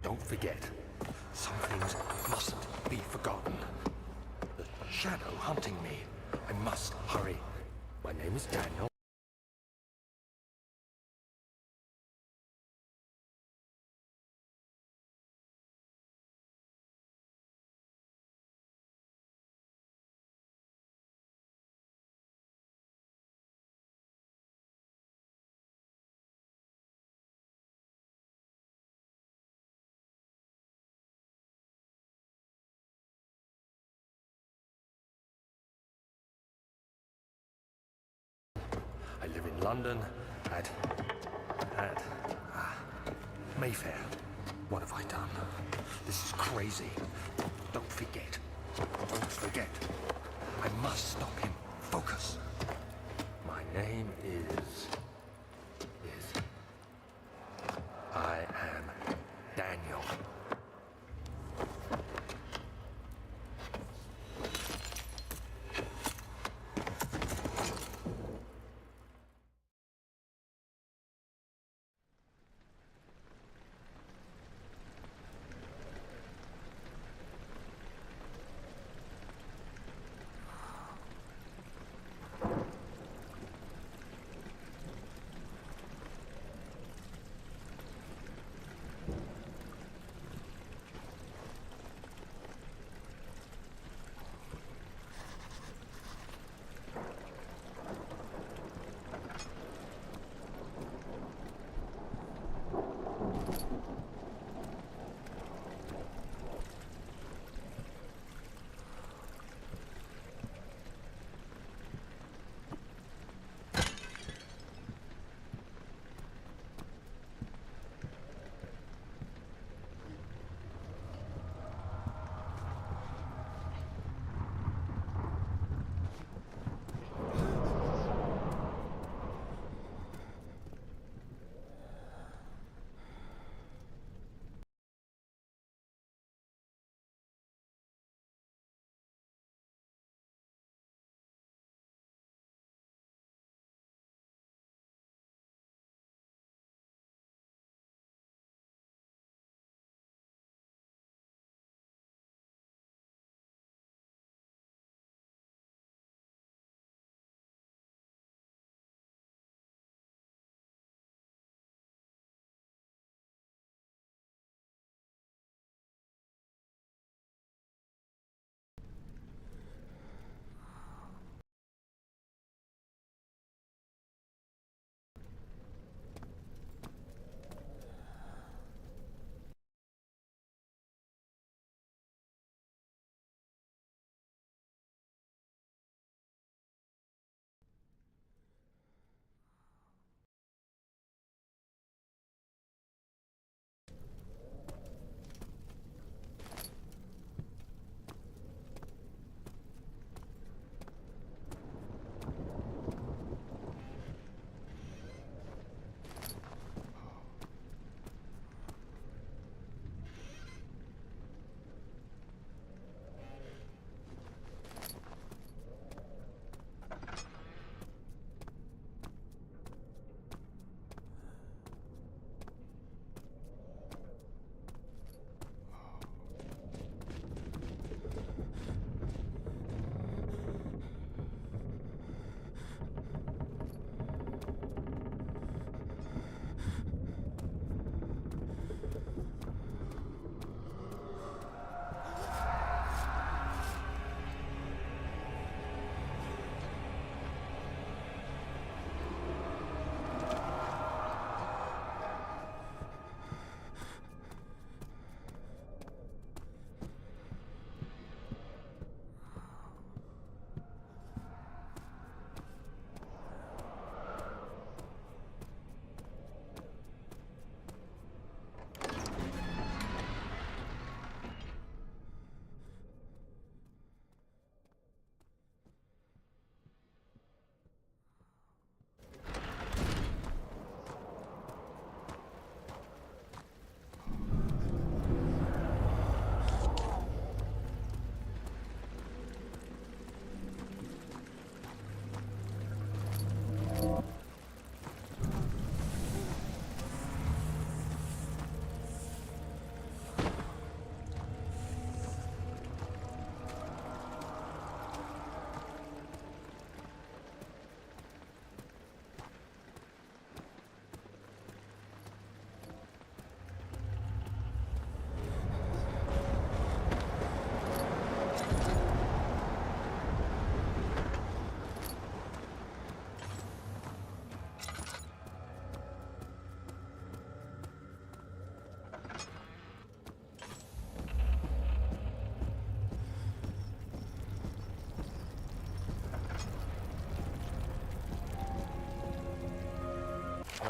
Don't forget. Some things mustn't be forgotten. The shadow hunting me. I must hurry. My name is Daniel. I live in London at Mayfair. What have I done? This is crazy. Don't forget. Don't forget. I must stop him. Focus. My name is... I am Daniel.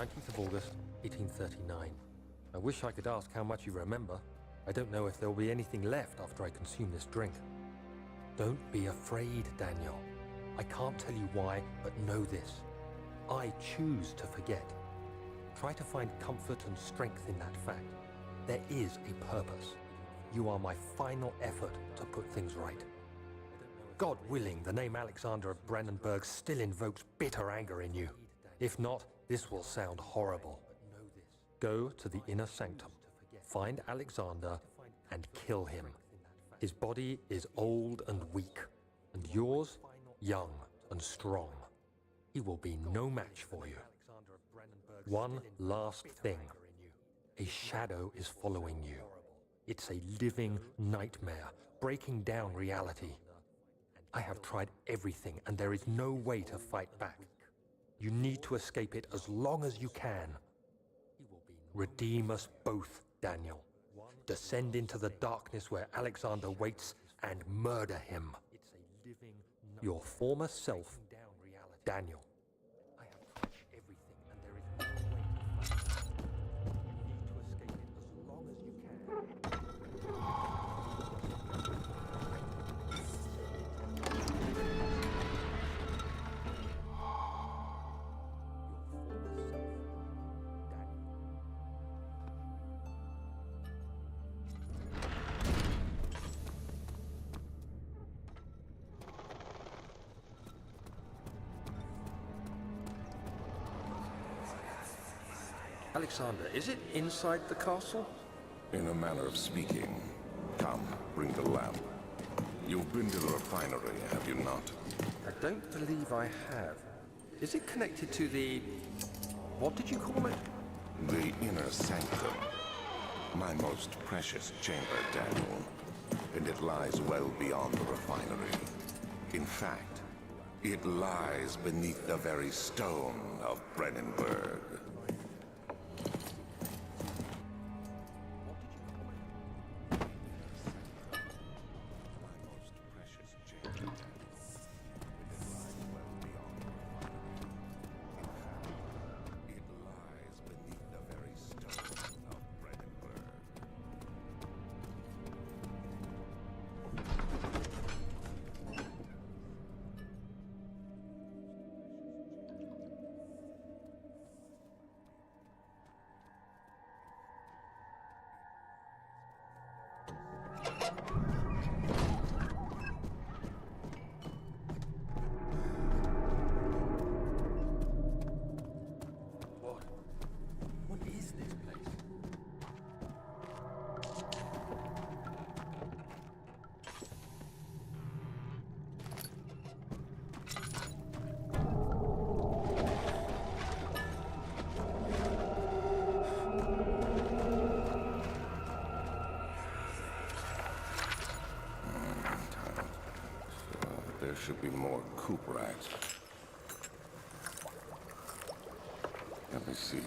19th of August, 1839. I wish I could ask how much you remember. I don't know if there will be anything left after I consume this drink. Don't be afraid, Daniel. I can't tell you why, but know this. I choose to forget. Try to find comfort and strength in that fact. There is a purpose. You are my final effort to put things right. God willing, the name Alexander of Brandenburg still invokes bitter anger in you. If not, this will sound horrible. Go to the inner sanctum, find Alexander, and kill him. His body is old and weak, and yours, young and strong. He will be no match for you. One last thing. A shadow is following you. It's a living nightmare, breaking down reality. I have tried everything, and there is no way to fight back. You need to escape it as long as you can. Redeem us both, Daniel. Descend into the darkness where Alexander waits and murder him. Your former self, Daniel. I have tried everything, and there is no way to fight back. You need to escape it as long as you can. Alexander, is it inside the castle? In a manner of speaking. Come, bring the lamp. You've been to the refinery, have you not? I don't believe I have. Is it connected to the... what did you call it? The inner sanctum. My most precious chamber, Daniel. And it lies well beyond the refinery. In fact, it lies beneath the very stone of Brennenburg. What is this place? There should be more coop rats. Let me see.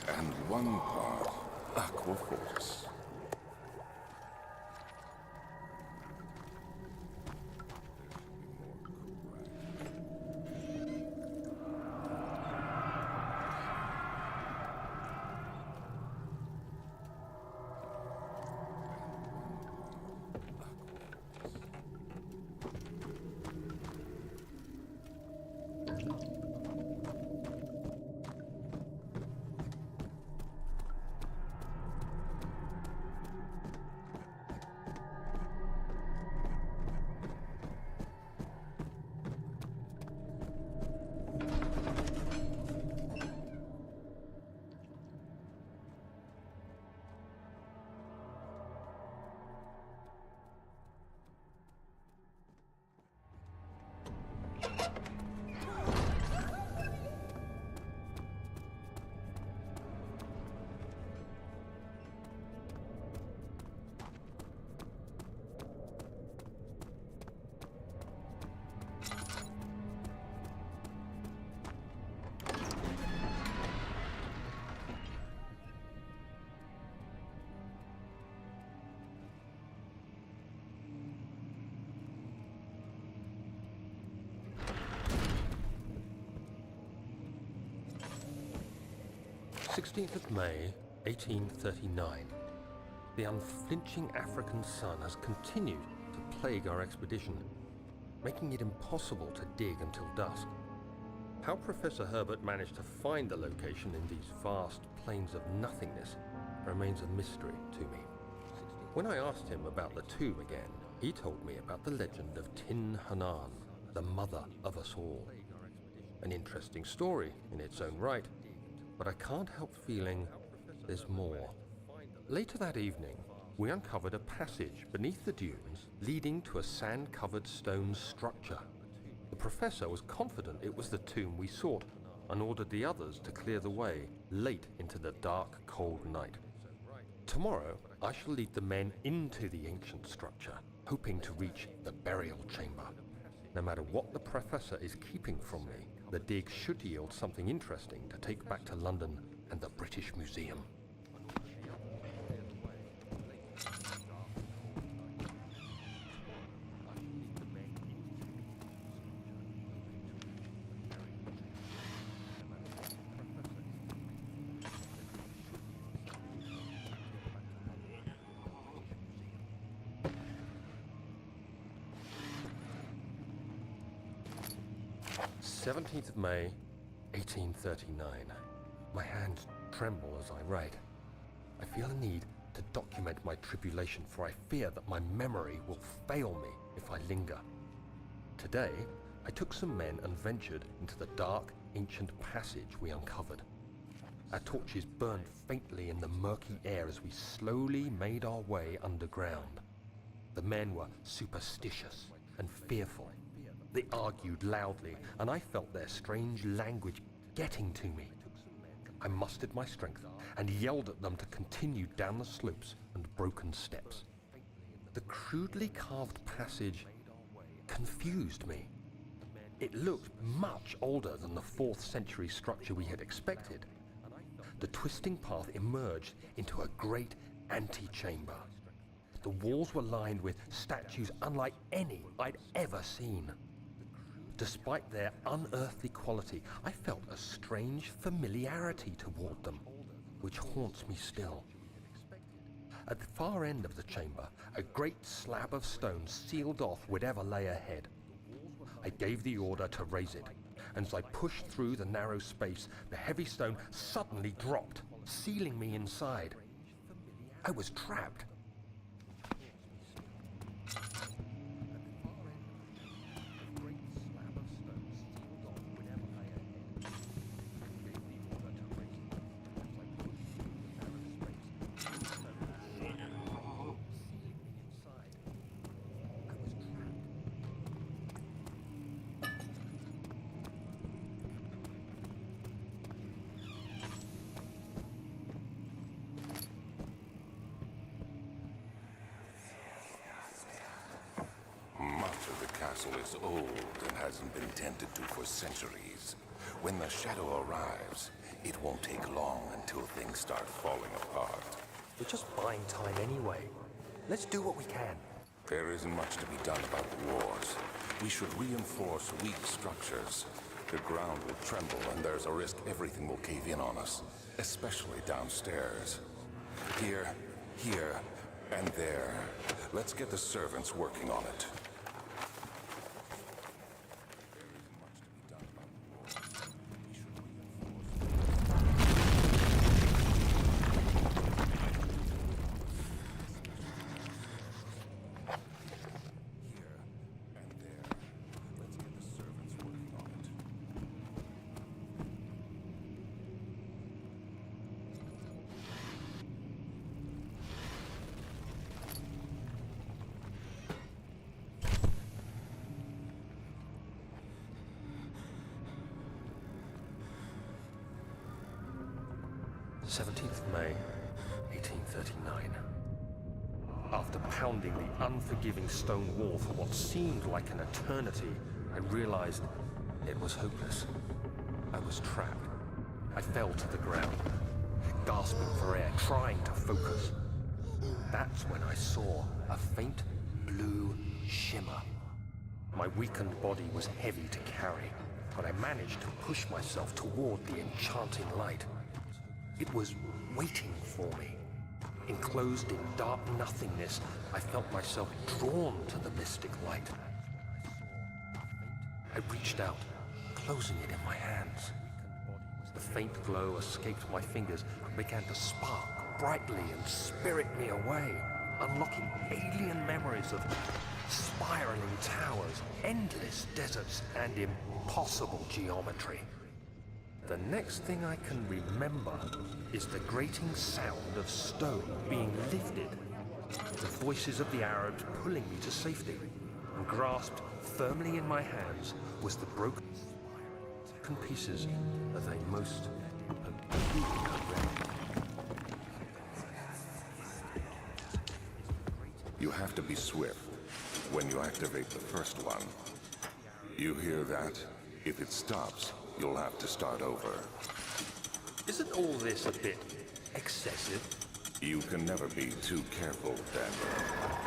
And one part aquaforce. 16th of May, 1839. The unflinching African sun has continued to plague our expedition, making it impossible to dig until dusk. How Professor Herbert managed to find the location in these vast plains of nothingness remains a mystery to me. When I asked him about the tomb again, he told me about the legend of Tin Hanan, the mother of us all. An interesting story in its own right, but I can't help feeling there's more. Later that evening, we uncovered a passage beneath the dunes leading to a sand-covered stone structure. The professor was confident it was the tomb we sought and ordered the others to clear the way late into the dark, cold night. Tomorrow, I shall lead the men into the ancient structure, hoping to reach the burial chamber. No matter what the professor is keeping from me, the dig should yield something interesting to take back to London and the British Museum. 17th of May, 1839. My hands tremble as I write. I feel a need to document my tribulation, for I fear that my memory will fail me if I linger. Today, I took some men and ventured into the dark, ancient passage we uncovered. Our torches burned faintly in the murky air as we slowly made our way underground. The men were superstitious and fearful. They argued loudly, and I felt their strange language getting to me. I mustered my strength and yelled at them to continue down the slopes and broken steps. The crudely carved passage confused me. It looked much older than the 4th century structure we had expected. The twisting path emerged into a great antechamber. The walls were lined with statues unlike any I'd ever seen. Despite their unearthly quality, I felt a strange familiarity toward them, which haunts me still. At the far end of the chamber, a great slab of stone sealed off whatever lay ahead. I gave the order to raise it, and as I pushed through the narrow space, the heavy stone suddenly dropped, sealing me inside. I was trapped. The castle is old and hasn't been tended to for centuries. When the shadow arrives, it won't take long until things start falling apart. We're just buying time anyway. Let's do what we can. There isn't much to be done about the wars. We should reinforce weak structures. The ground will tremble and there's a risk everything will cave in on us, especially downstairs. Here, and there. Let's get the servants working on it. 17th of May, 1839. After pounding the unforgiving stone wall for what seemed like an eternity, I realized it was hopeless. I was trapped. I fell to the ground, gasping for air, trying to focus. That's when I saw a faint blue shimmer. My weakened body was heavy to carry, but I managed to push myself toward the enchanting light. It was waiting for me. Enclosed in dark nothingness, I felt myself drawn to the mystic light. I reached out, closing it in my hands. The faint glow escaped my fingers and began to spark brightly and spirit me away, unlocking alien memories of spiraling towers, endless deserts, and impossible geometry. The next thing I can remember is the grating sound of stone being lifted, the voices of the Arabs pulling me to safety, and grasped firmly in my hands was the broken pieces of a most peculiar relic. You have to be swift when you activate the first one. You hear that? If it stops, you'll have to start over. Isn't all this a bit excessive? You can never be too careful, Daniel.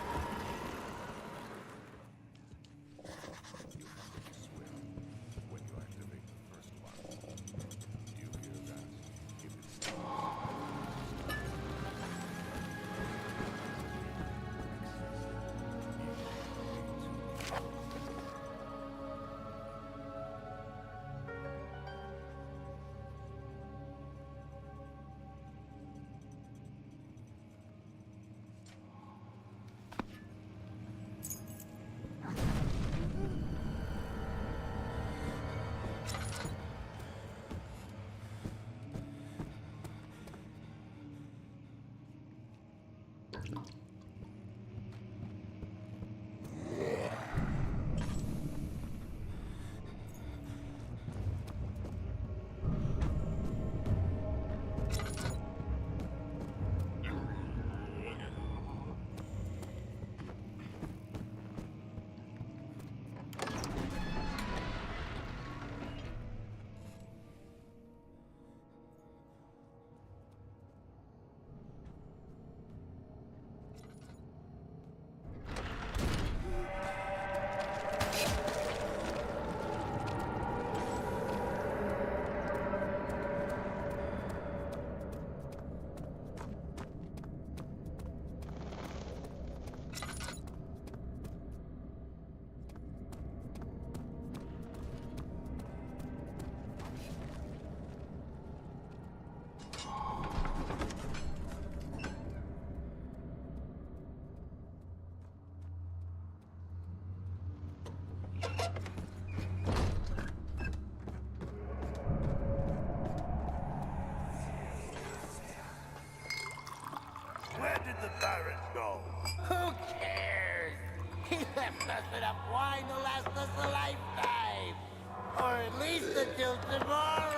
Where did the Baron go? Who cares? He left us enough wine to last us a lifetime. Or at least until tomorrow.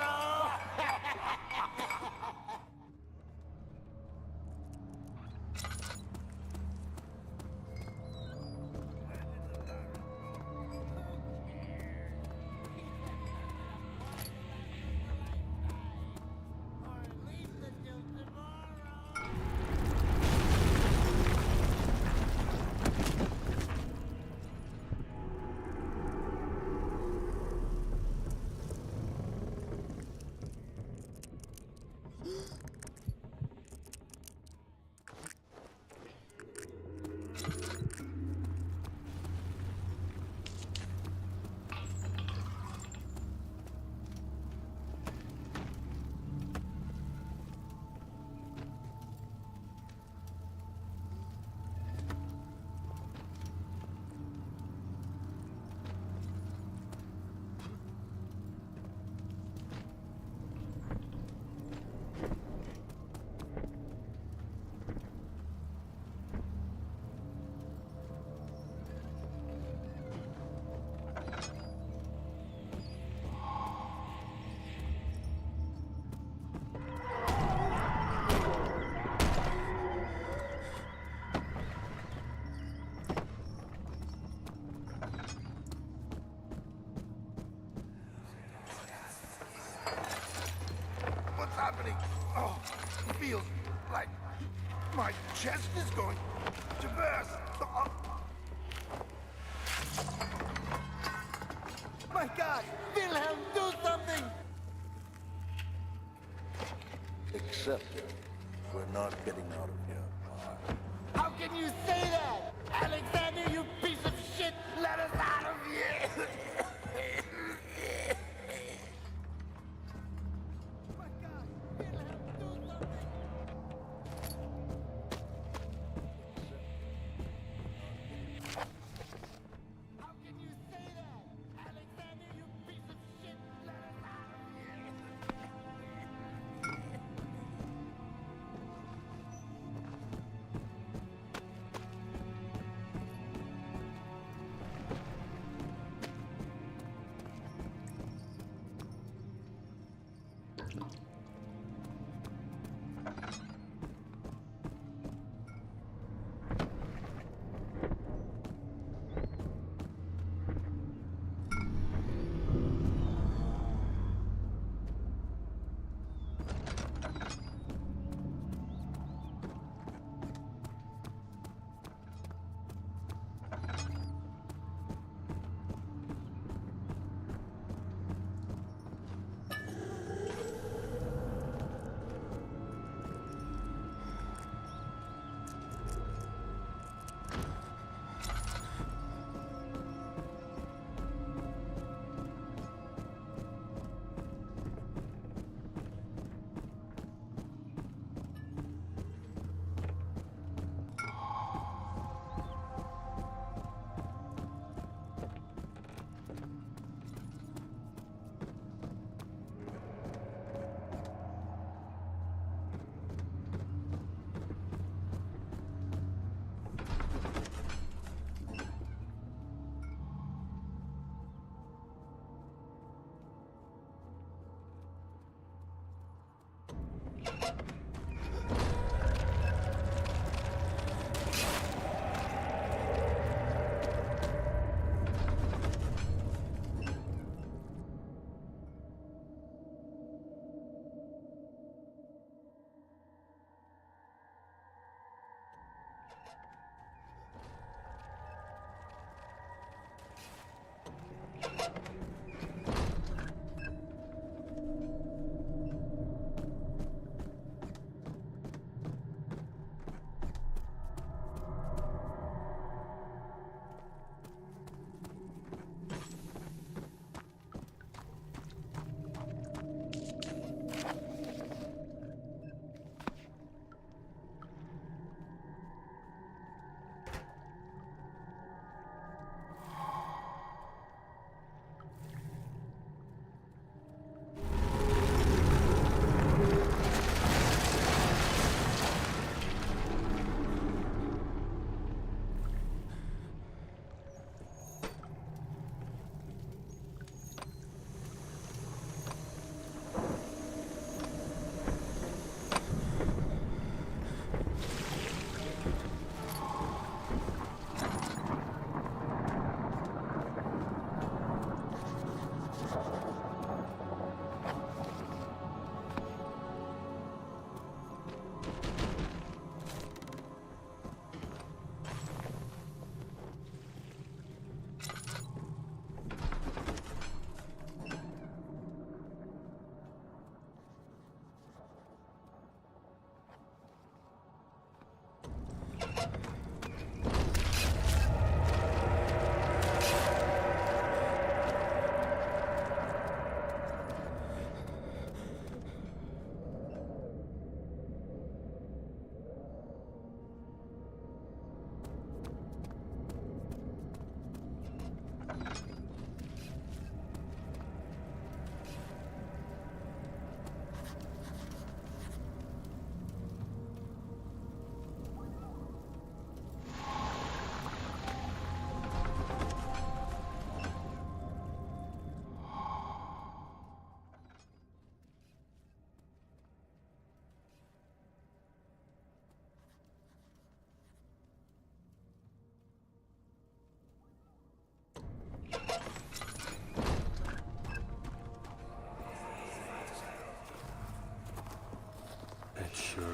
What's happening? Oh, it feels like my chest is going to burst. Oh. My God! Wilhelm, do something! Except we're not getting out of here alive. How can you say that? Alexander, you piece of shit! Let us out of here! My God, Wilhelm, do something! How can you say that? Alexander, you piece of shit! Let us out of here!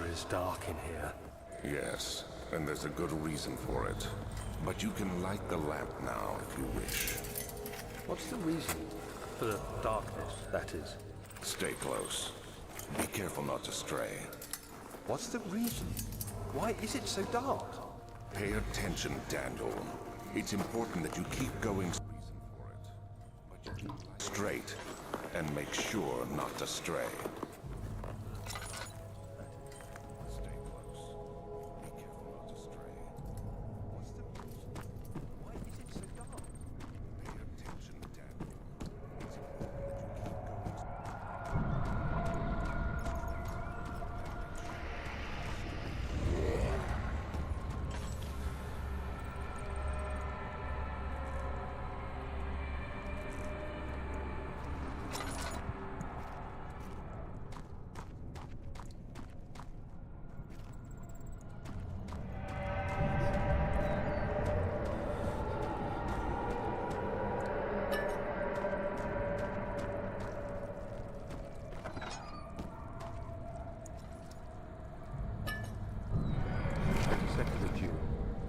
It's dark in here. Yes, and there's a good reason for it. But you can light the lamp now if you wish. What's the reason? For the darkness, that is. Stay close. Be careful not to stray. What's the reason? Why is it so dark? Pay attention, Daniel. It's important that you keep going straight and make sure not to stray. Stay close. Be careful not to stray. What's the reason? Why is it so dark? Pay attention, Daniel. It's important that you keep going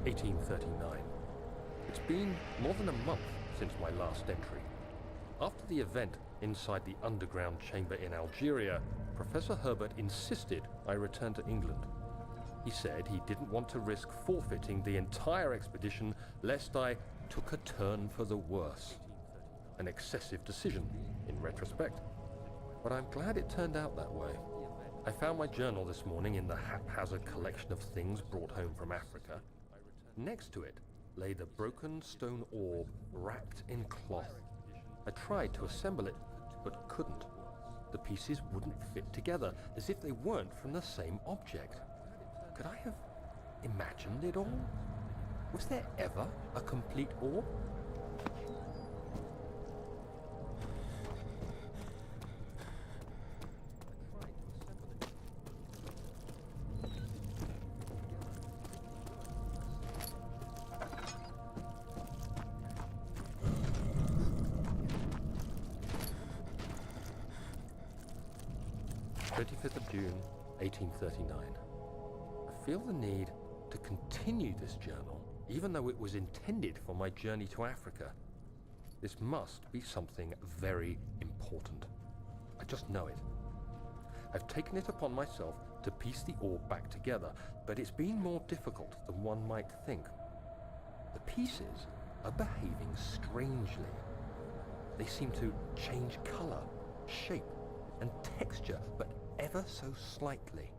1839. It's been more than a month since my last entry. After the event inside the underground chamber in Algeria, Professor Herbert insisted I return to England. He said he didn't want to risk forfeiting the entire expedition lest I took a turn for the worse. An excessive decision, in retrospect. But I'm glad it turned out that way. I found my journal this morning in the haphazard collection of things brought home from Africa. Next to it lay the broken stone orb wrapped in cloth. I tried to assemble it, but couldn't. The pieces wouldn't fit together, as if they weren't from the same object. Could I have imagined it all? Was there ever a complete orb? June 1839. I feel the need to continue this journal, even though it was intended for my journey to Africa. This must be something very important. I just know it. I've taken it upon myself to piece the orb back together, but it's been more difficult than one might think. The pieces are behaving strangely. They seem to change color, shape, and texture, but ever so slightly.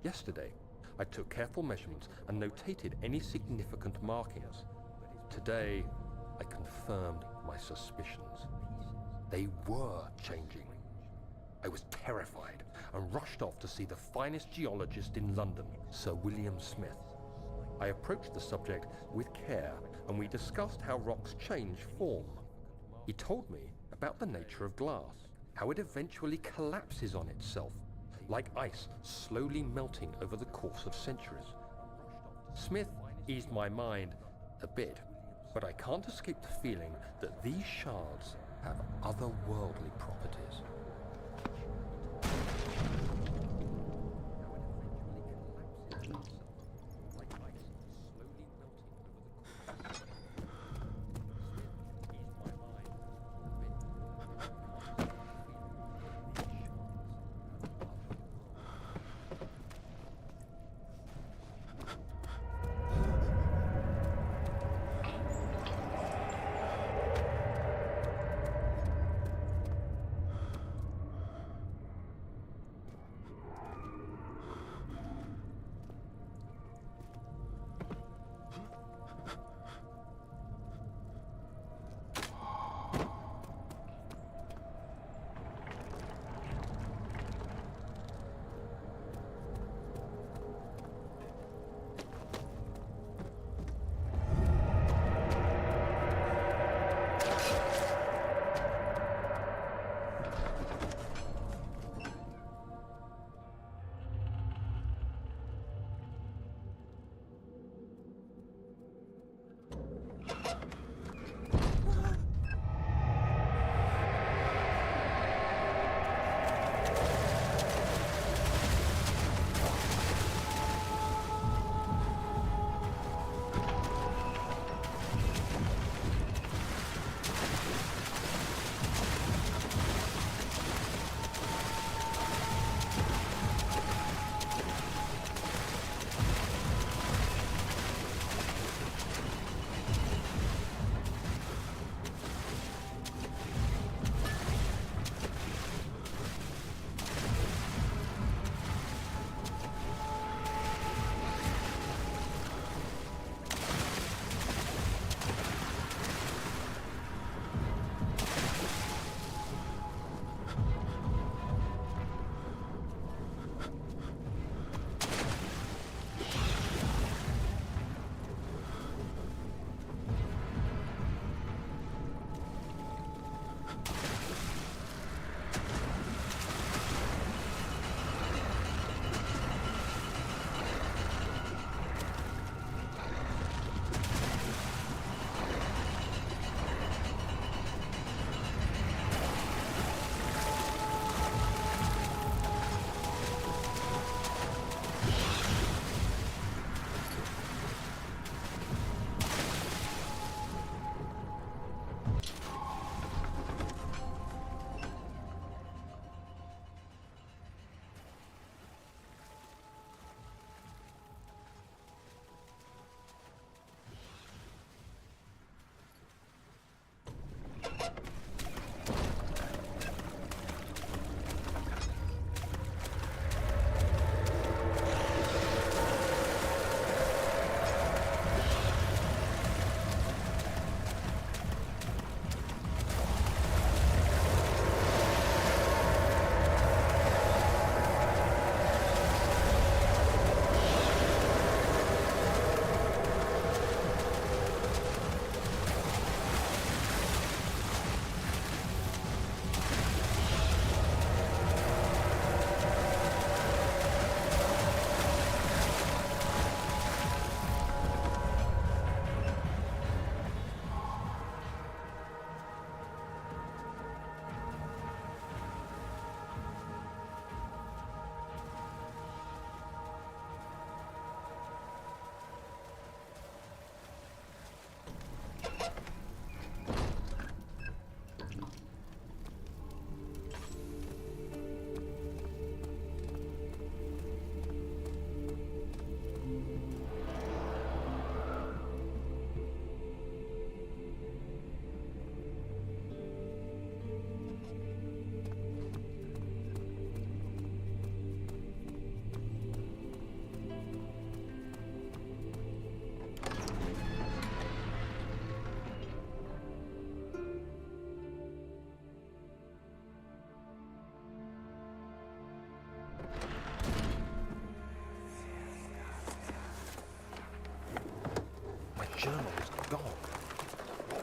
Yesterday, I took careful measurements and notated any significant markings. Today, I confirmed my suspicions. They were changing. I was terrified and rushed off to see the finest geologist in London, Sir William Smith. I approached the subject with care and we discussed how rocks change form. He told me about the nature of glass, how it eventually collapses on itself, like ice slowly melting over the course of centuries. Smith eased my mind a bit, but I can't escape the feeling that these shards have otherworldly properties.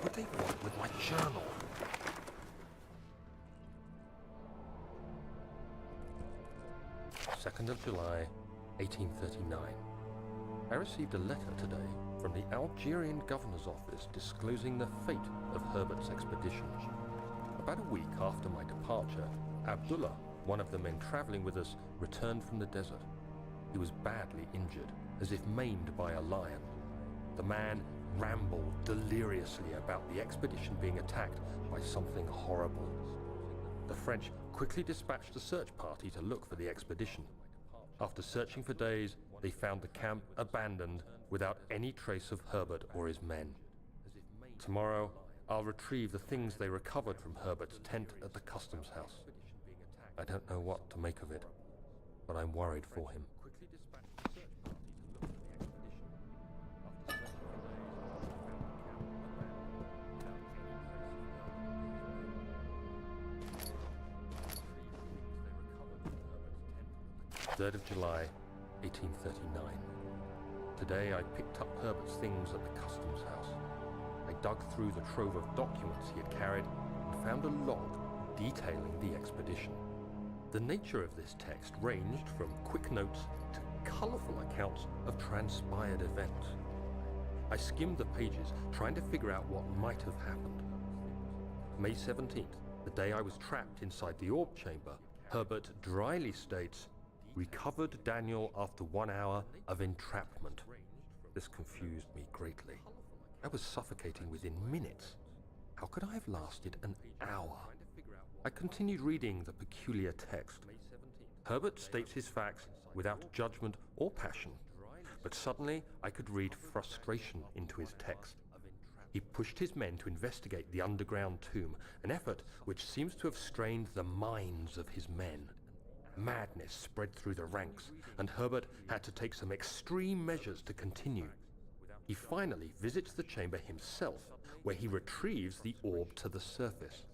would they want with my journal? July 2nd, 1839. I received a letter today from the Algerian governor's office disclosing the fate of Herbert's expedition. About a week after my departure, Abdullah, one of the men traveling with us, returned from the desert. He was badly injured, as if maimed by a lion. The man rambled deliriously about the expedition being attacked by something horrible. The French quickly dispatched a search party to look for the expedition. After searching for days, they found the camp abandoned without any trace of Herbert or his men. Tomorrow, I'll retrieve the things they recovered from Herbert's tent at the customs house. I don't know what to make of it, but I'm worried for him. 3rd of July, 1839. Today I picked up Herbert's things at the customs house. I dug through the trove of documents he had carried and found a log detailing the expedition. The nature of this text ranged from quick notes to colourful accounts of transpired events. I skimmed the pages, trying to figure out what might have happened. May 17th, the day I was trapped inside the orb chamber, Herbert dryly states, "Recovered Daniel after 1 hour of entrapment." This confused me greatly. I was suffocating within minutes. How could I have lasted an hour? I continued reading the peculiar text. Herbert states his facts without judgment or passion, but suddenly I could read frustration into his text. He pushed his men to investigate the underground tomb, an effort which seems to have strained the minds of his men. Madness spread through the ranks, and Herbert had to take some extreme measures to continue. He finally visits the chamber himself, where he retrieves the orb to the surface.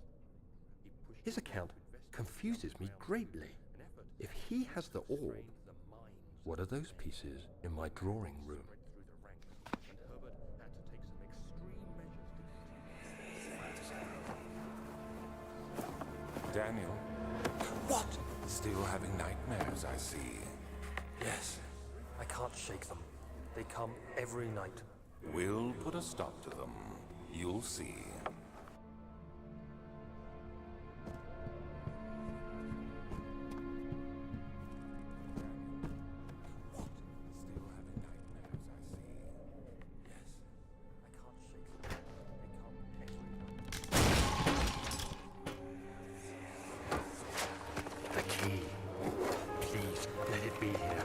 His account confuses me greatly. If he has the orb, what are those pieces in my drawing room? Daniel? What? Still having nightmares, I see. Yes, I can't shake them. They come every night. We'll put a stop to them. You'll see. Still having nightmares, I see. Yes, I can't shake them. They come every night. The key. Please, let it be here.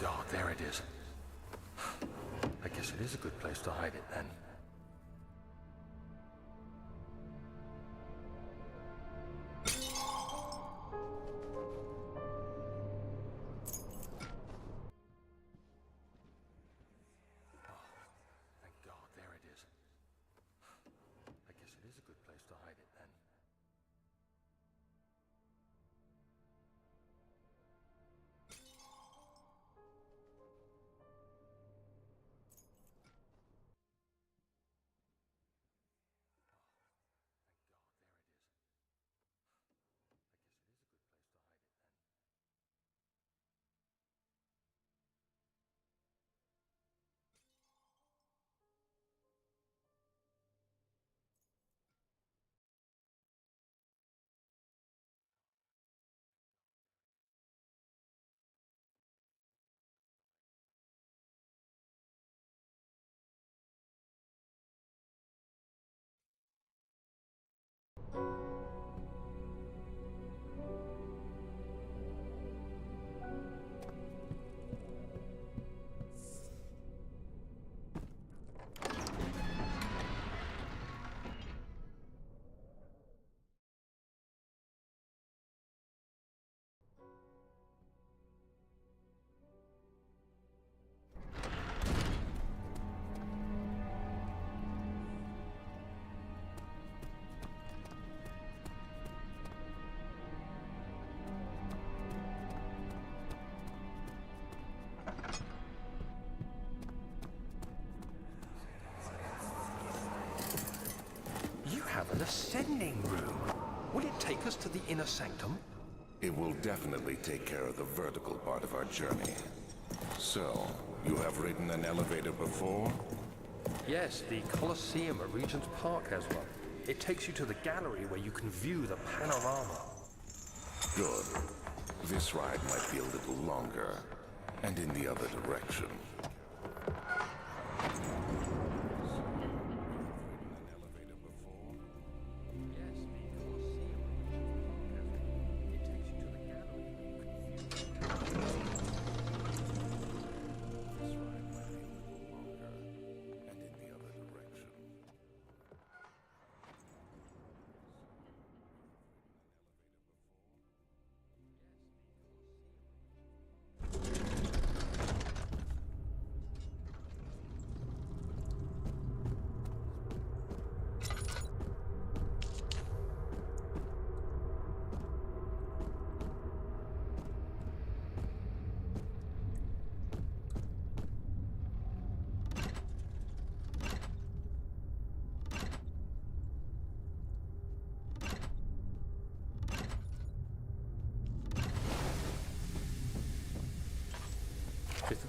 God, there it is. I guess it is a good place to hide it then. Thank God, there it is. I guess it is a good place to hide it then. ascending room. Will it take us to the inner sanctum? It will definitely take care of the vertical part of our journey. So, you have ridden an elevator before? Yes, the Colosseum at Regent's Park has one. It takes you to the gallery where you can view the panorama. Good. This ride might be a little longer, and in the other direction.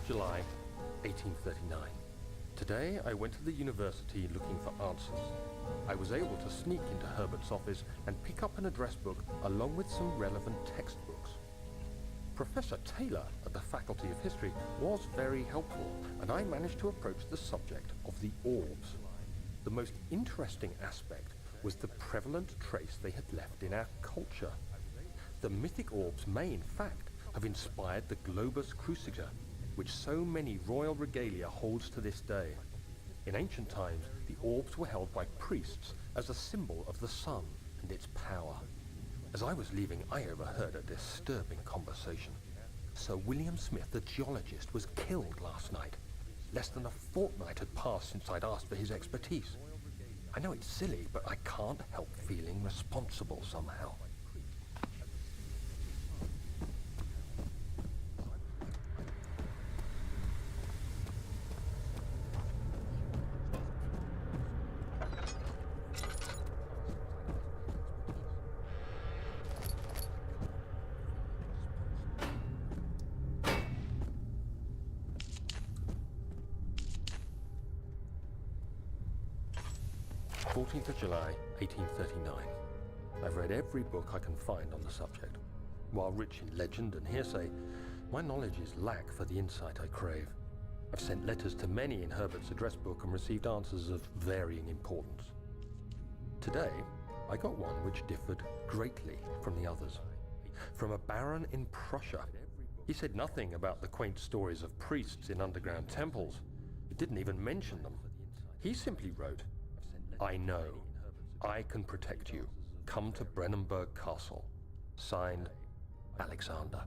July, 1839. Today, I went to the university looking for answers. I was able to sneak into Herbert's office and pick up an address book along with some relevant textbooks. Professor Taylor at the Faculty of History was very helpful, and I managed to approach the subject of the orbs. The most interesting aspect was the prevalent trace they had left in our culture. The mythic orbs may, in fact, have inspired the globus cruciger, which so many royal regalia holds to this day. In ancient times, the orbs were held by priests as a symbol of the sun and its power. As I was leaving, I overheard a disturbing conversation. Sir William Smith, the geologist, was killed last night. Less than a fortnight had passed since I'd asked for his expertise. I know it's silly, but I can't help feeling responsible somehow. 14th of July, 1839. I've read every book I can find on the subject. While rich in legend and hearsay, my knowledge is lack for the insight I crave. I've sent letters to many in Herbert's address book and received answers of varying importance. Today, I got one which differed greatly from the others. From a baron in Prussia. He said nothing about the quaint stories of priests in underground temples. He didn't even mention them. He simply wrote, "I know. I can protect you. Come to Brennenburg Castle. Signed, Alexander."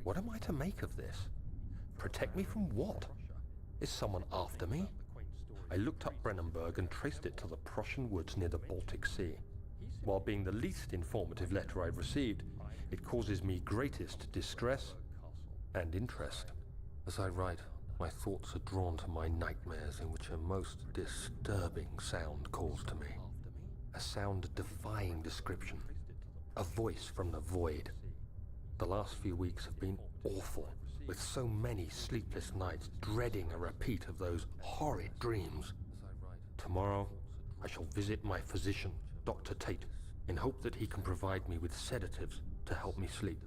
What am I to make of this? Protect me from what? Is someone after me? I looked up Brennenburg and traced it to the Prussian woods near the Baltic Sea. While being the least informative letter I've received, it causes me greatest distress and interest. As I write, my thoughts are drawn to my nightmares in which a most disturbing sound calls to me. A sound defying description. A voice from the void. The last few weeks have been awful, with so many sleepless nights dreading a repeat of those horrid dreams. Tomorrow, I shall visit my physician, Dr. Tate, in hope that he can provide me with sedatives to help me sleep.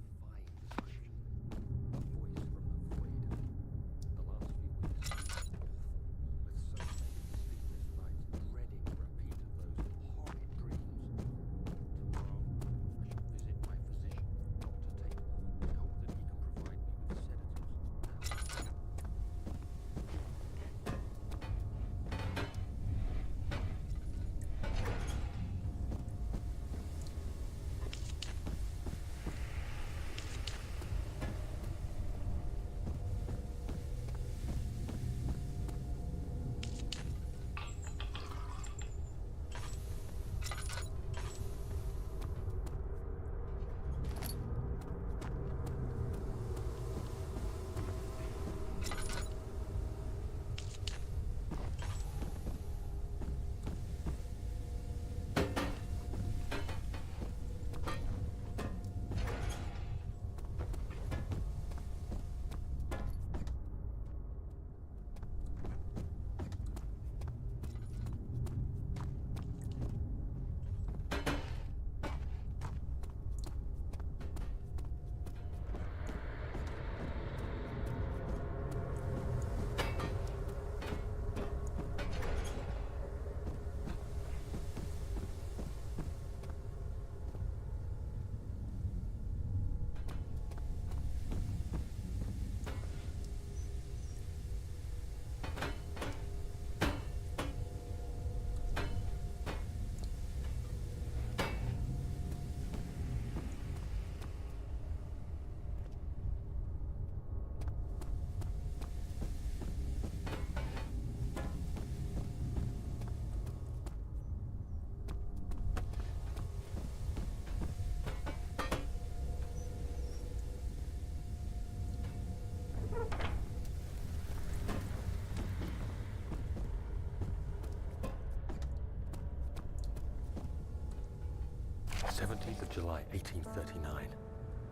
17th of July, 1839.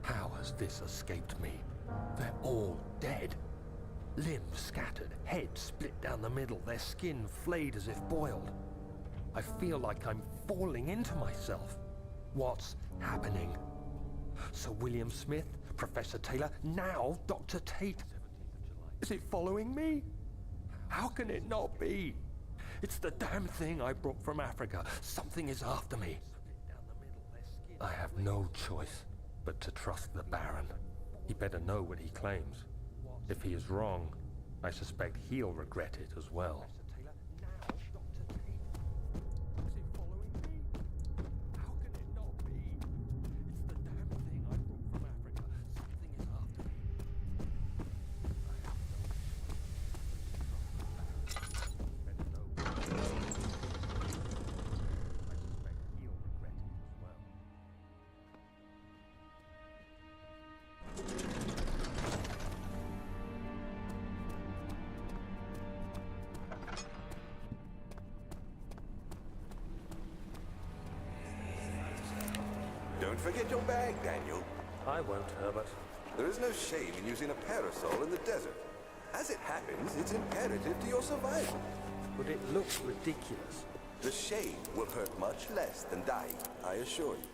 How has this escaped me? They're all dead. Limbs scattered, heads split down the middle, their skin flayed as if boiled. I feel like I'm falling into myself. What's happening? Sir William Smith, Professor Taylor, now Dr. Tate. Is it following me? How can it not be? It's the damn thing I brought from Africa. Something is after me. I have no choice but to trust the Baron. He better know what he claims. If he is wrong, I suspect he'll regret it as well. Don't forget your bag, Daniel. I won't, Herbert. There is no shame in using a parasol in the desert. As it happens, it's imperative to your survival. But it looks ridiculous. The shame will hurt much less than dying, I assure you.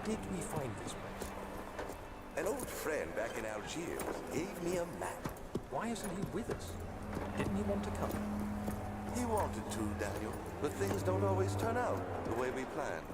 did we find this place? An old friend back in Algiers gave me a map. Why isn't he with us? Didn't he want to come? He wanted to, Daniel, but things don't always turn out the way we planned.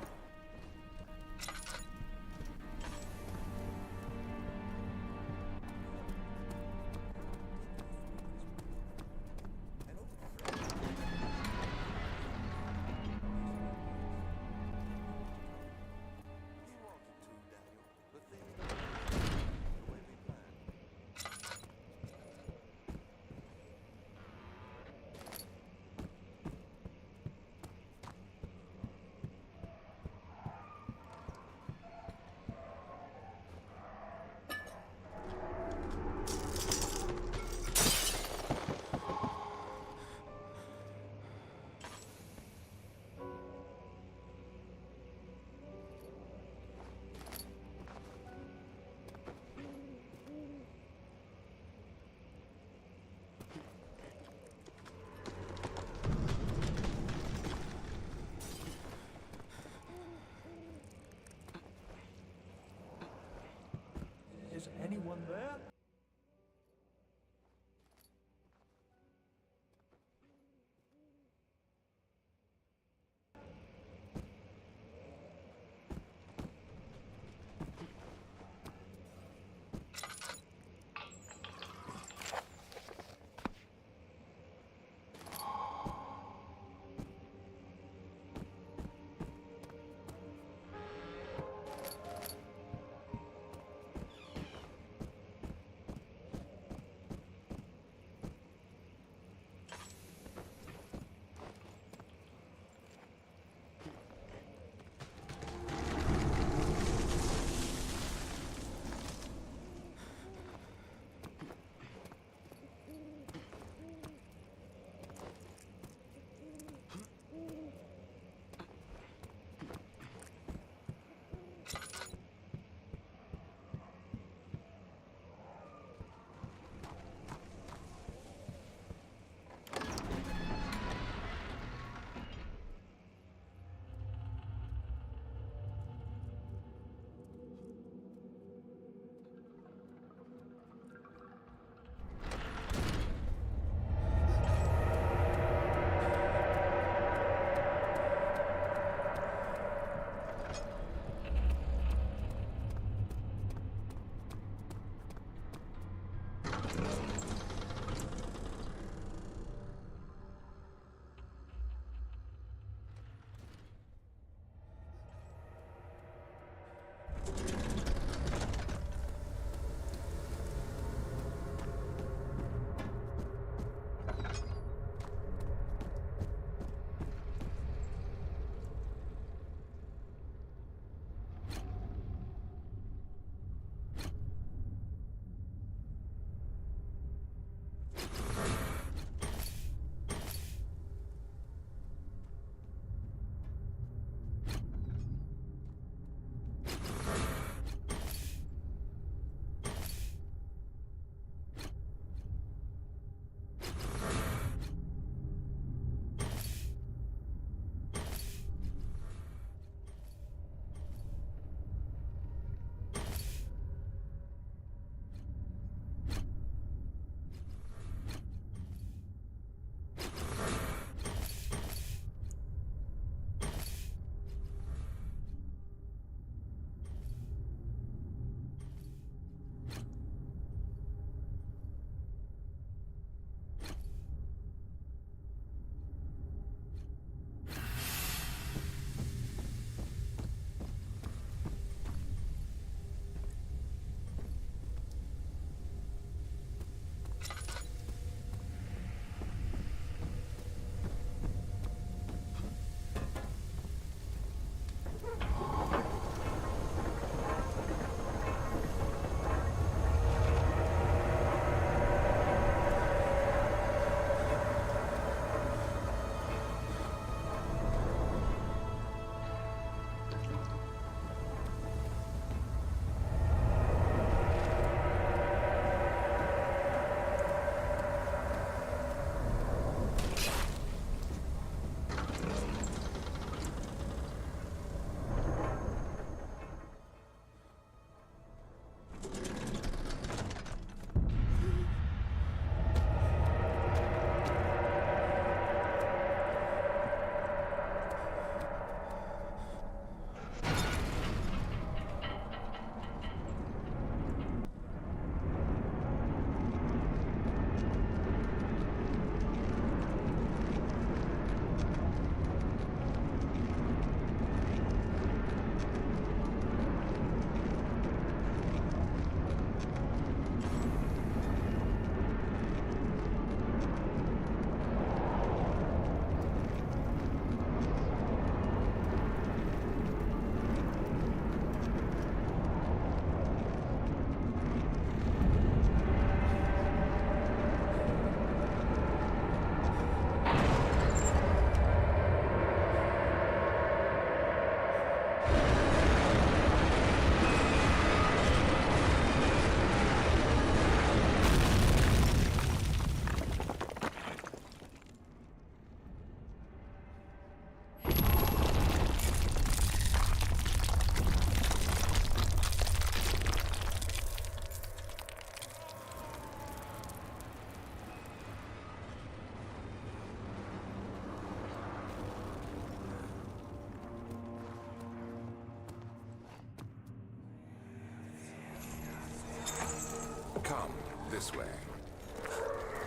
Come, this way.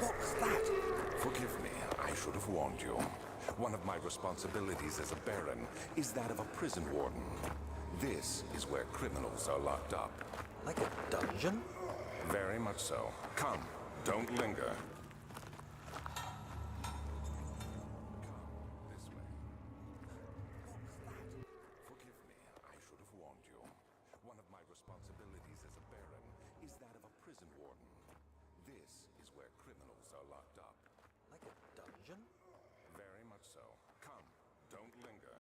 What was that? Forgive me, I should have warned you. One of my responsibilities as a Baron is that of a prison warden. This is where criminals are locked up. Like a dungeon? Very much so. Come, don't linger. This way. Forgive me, I should have warned you. One of my responsibilities as a Baron is that of a prison warden. This is where criminals are locked up.